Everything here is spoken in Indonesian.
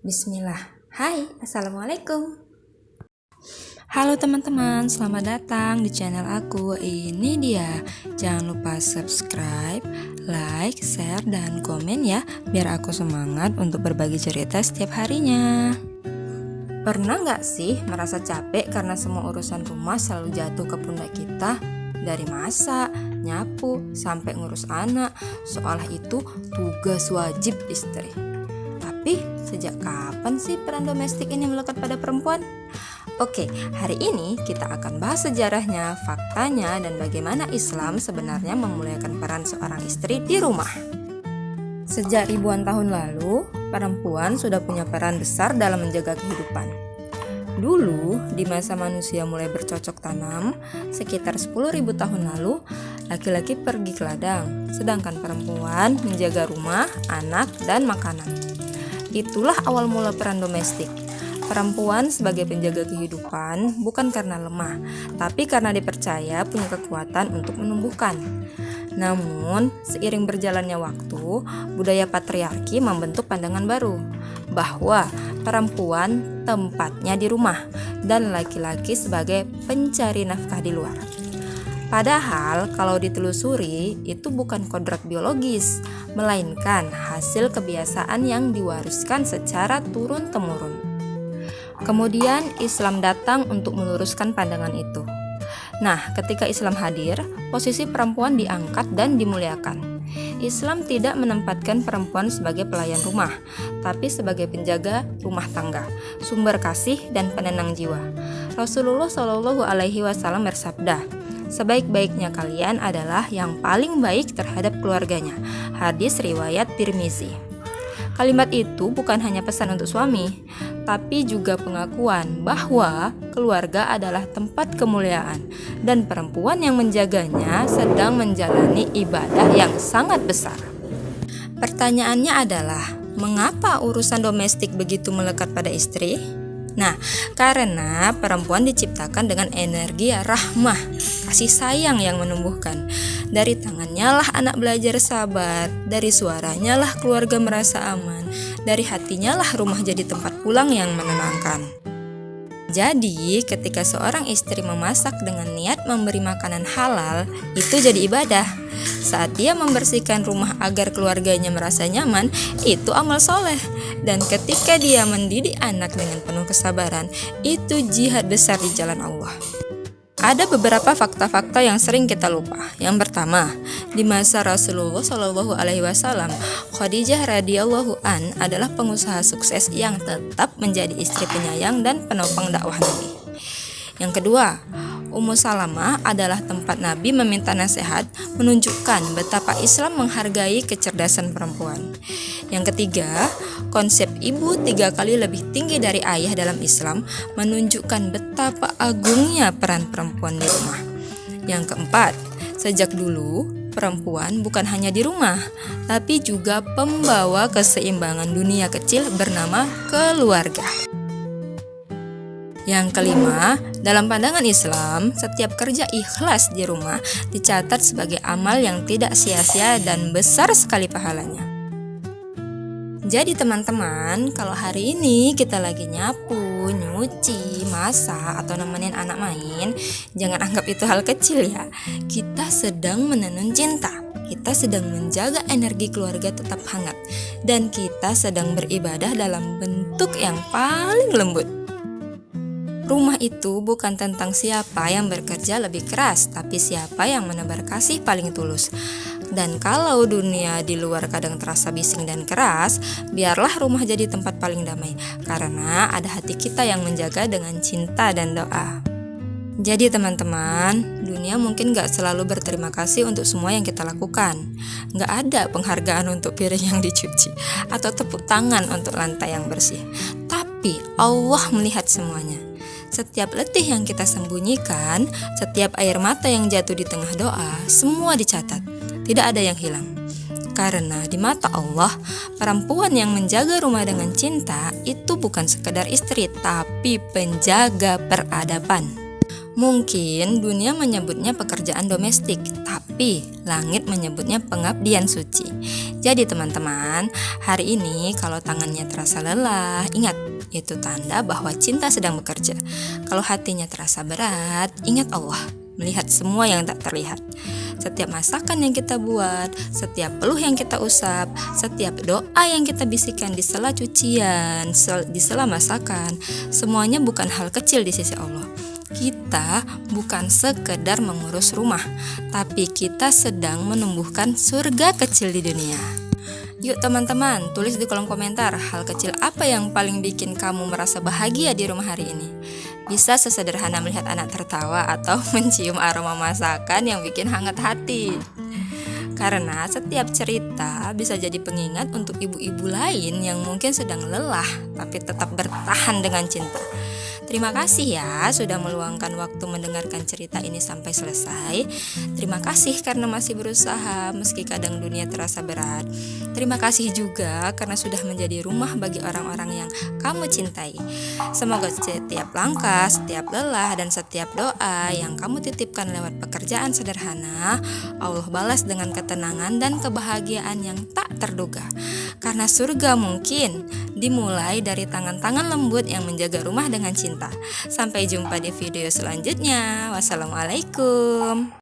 Bismillah. Hai, Assalamualaikum. Halo teman-teman, selamat datang di channel aku. Ini dia. Jangan lupa subscribe, like, share, dan komen ya, biar aku semangat untuk berbagi cerita setiap harinya. Pernah nggak sih merasa capek karena semua urusan rumah selalu jatuh ke pundak kita? Dari masak, nyapu, sampai ngurus anak, seolah itu tugas wajib istri. Tapi sejak kapan sih peran domestik ini melekat pada perempuan? Oke, hari ini kita akan bahas sejarahnya, faktanya, dan bagaimana Islam sebenarnya memuliakan peran seorang istri di rumah. Sejak ribuan tahun lalu, perempuan sudah punya peran besar dalam menjaga kehidupan. Dulu, di masa manusia mulai bercocok tanam, sekitar 10.000 tahun lalu, laki-laki pergi ke ladang, sedangkan perempuan menjaga rumah, anak, dan makanan. Itulah awal mula peran domestik. Perempuan sebagai penjaga kehidupan bukan karena lemah, tapi karena dipercaya punya kekuatan untuk menumbuhkan. Namun, seiring berjalannya waktu, budaya patriarki membentuk pandangan baru bahwa perempuan tempatnya di rumah dan laki-laki sebagai pencari nafkah di luar. Padahal kalau ditelusuri itu bukan kodrat biologis, melainkan hasil kebiasaan yang diwariskan secara turun-temurun. Kemudian Islam datang untuk meluruskan pandangan itu. Nah, ketika Islam hadir, posisi perempuan diangkat dan dimuliakan. Islam tidak menempatkan perempuan sebagai pelayan rumah, tapi sebagai penjaga rumah tangga, sumber kasih dan penenang jiwa. Rasulullah Shallallahu Alaihi Wasallam bersabda, "Sebaik-baiknya kalian adalah yang paling baik terhadap keluarganya." Hadis riwayat Tirmizi. Kalimat itu bukan hanya pesan untuk suami, tapi juga pengakuan bahwa keluarga adalah tempat kemuliaan dan perempuan yang menjaganya sedang menjalani ibadah yang sangat besar. Pertanyaannya adalah, mengapa urusan domestik begitu melekat pada istri? Nah, karena perempuan diciptakan dengan energi rahmah, kasih sayang yang menumbuhkan. Dari tangannya lah anak belajar sabar, dari suaranya lah keluarga merasa aman, dari hatinya lah rumah jadi tempat pulang yang menenangkan. Jadi, ketika seorang istri memasak dengan niat memberi makanan halal, itu jadi ibadah. Saat dia membersihkan rumah agar keluarganya merasa nyaman, itu amal soleh. Dan ketika dia mendidik anak dengan penuh kesabaran, itu jihad besar di jalan Allah. Ada beberapa fakta-fakta yang sering kita lupa. Yang pertama, di masa Rasulullah Shallallahu Alaihi Wasallam, Khadijah radhiyallahu an adalah pengusaha sukses yang tetap menjadi istri penyayang dan penopang dakwah Nabi. Yang kedua, Ummu Salamah adalah tempat Nabi meminta nasihat, menunjukkan betapa Islam menghargai kecerdasan perempuan. Yang ketiga, konsep ibu 3 kali lebih tinggi dari ayah dalam Islam menunjukkan betapa agungnya peran perempuan di rumah. Yang keempat, sejak dulu perempuan bukan hanya di rumah, tapi juga pembawa keseimbangan dunia kecil bernama keluarga. Yang kelima, dalam pandangan Islam, setiap kerja ikhlas di rumah dicatat sebagai amal yang tidak sia-sia dan besar sekali pahalanya. Jadi teman-teman, kalau hari ini kita lagi nyapu, nyuci, masak, atau nemenin anak main, jangan anggap itu hal kecil ya. Kita sedang menenun cinta, kita sedang menjaga energi keluarga tetap hangat, dan kita sedang beribadah dalam bentuk yang paling lembut. Rumah itu bukan tentang siapa yang bekerja lebih keras, tapi siapa yang menebar kasih paling tulus. Dan kalau dunia di luar kadang terasa bising dan keras, biarlah rumah jadi tempat paling damai, karena ada hati kita yang menjaga dengan cinta dan doa. Jadi teman-teman, dunia mungkin gak selalu berterima kasih untuk semua yang kita lakukan. Gak ada penghargaan untuk piring yang dicuci, atau tepuk tangan untuk lantai yang bersih. Tapi Allah melihat semuanya. Setiap letih yang kita sembunyikan, setiap air mata yang jatuh di tengah doa, semua dicatat. Tidak ada yang hilang. Karena di mata Allah, perempuan yang menjaga rumah dengan cinta itu bukan sekedar istri, tapi penjaga peradaban. Mungkin dunia menyebutnya pekerjaan domestik, tapi langit menyebutnya pengabdian suci. Jadi teman-teman, hari ini kalau tangannya terasa lelah, ingat, itu tanda bahwa cinta sedang bekerja. Kalau hatinya terasa berat, ingat Allah melihat semua yang tak terlihat. Setiap masakan yang kita buat, setiap peluh yang kita usap, setiap doa yang kita bisikan di sela cucian, di sela masakan, semuanya bukan hal kecil di sisi Allah. Kita bukan sekedar mengurus rumah, tapi kita sedang menumbuhkan surga kecil di dunia. Yuk teman-teman, tulis di kolom komentar hal kecil apa yang paling bikin kamu merasa bahagia di rumah hari ini. Bisa sesederhana melihat anak tertawa atau mencium aroma masakan yang bikin hangat hati. Karena setiap cerita bisa jadi pengingat untuk ibu-ibu lain yang mungkin sedang lelah tapi tetap bertahan dengan cinta. Terima kasih ya sudah meluangkan waktu mendengarkan cerita ini sampai selesai. Terima kasih karena masih berusaha meski kadang dunia terasa berat. Terima kasih juga karena sudah menjadi rumah bagi orang-orang yang kamu cintai. Semoga setiap langkah, setiap lelah, dan setiap doa yang kamu titipkan lewat pekerjaan sederhana, Allah balas dengan ketenangan dan kebahagiaan yang tak terduga. Karena surga mungkin dimulai dari tangan-tangan lembut yang menjaga rumah dengan cinta. Sampai jumpa di video selanjutnya. Wassalamualaikum.